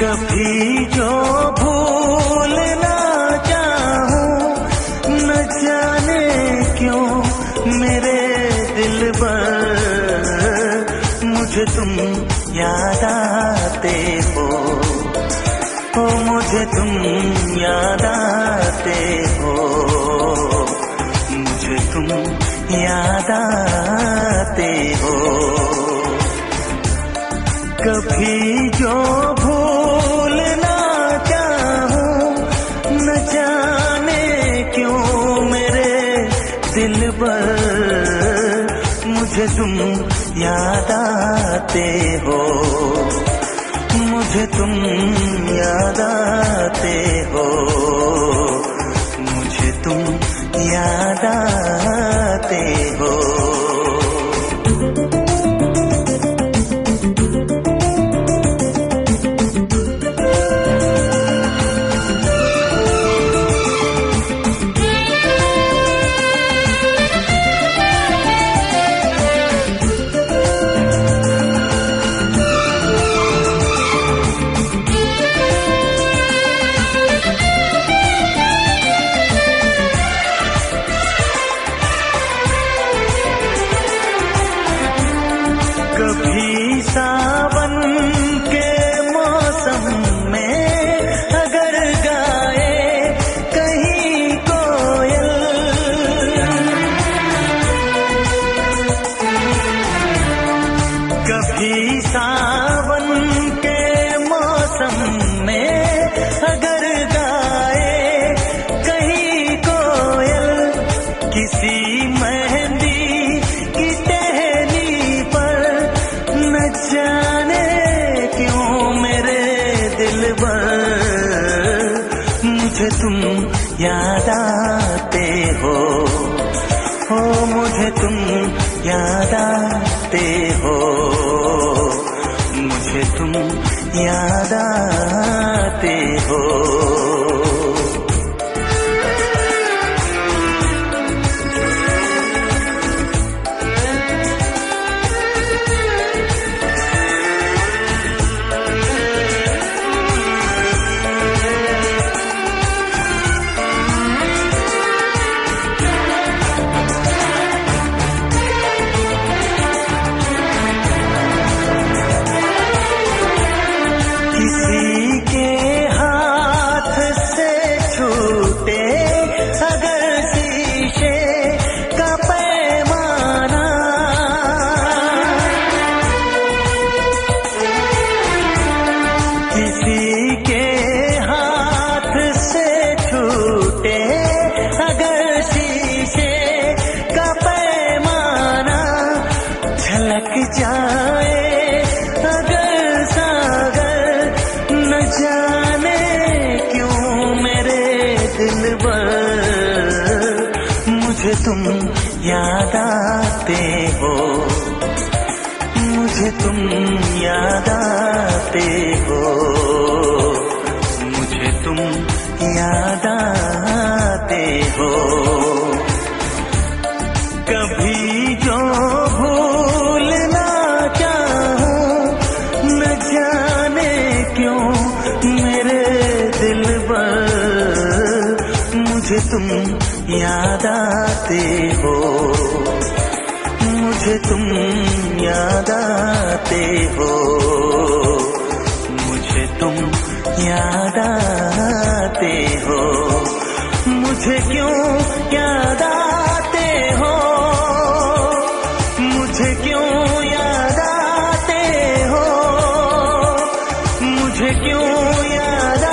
कभी जो भूल ना चाहूं, न जाने क्यों मेरे दिल पर मुझे तुम याद आते हो। ओ मुझे तुम याद आते हो, मुझे तुम याद आते हो। कभी जो भूल ना चाहूं, न जाने क्यों मेरे दिल पर मुझे तुम याद आते हो। मुझे तुम याद आते हो, मुझे तुम याद आते हो। कभी सावन के मौसम में अगर गाए कहीं कोयल, कभी सावन के मौसम में अगर गाए कहीं कोयल, किसी मेहंदी की टहनी पर न जाने क्यों मेरे दिल पर मुझे तुम याद आते हो। हो मुझे तुम याद आते हो, मुझे तुम याद आते हो। किसी के हाथ से छूटे अगर शीशे का पैमाना, किसी के हाथ से छूटे अगर शीशे का पैमाना, झलक जाए अगर सागर, न जाने क्यों मेरे दिल पर मुझे तुम याद आते हो। मुझे तुम याद आते हो, मुझे तुम याद आते हो। कभी जो भूल ना चाहूं, न जाने क्यों मेरे दिल पर मुझे तुम याद आते हो। मुझे तुम याद आते हो, मुझे तुम याद आते हो। मुझे क्यों याद आते हो, मुझे क्यों याद आते हो, मुझे क्यों याद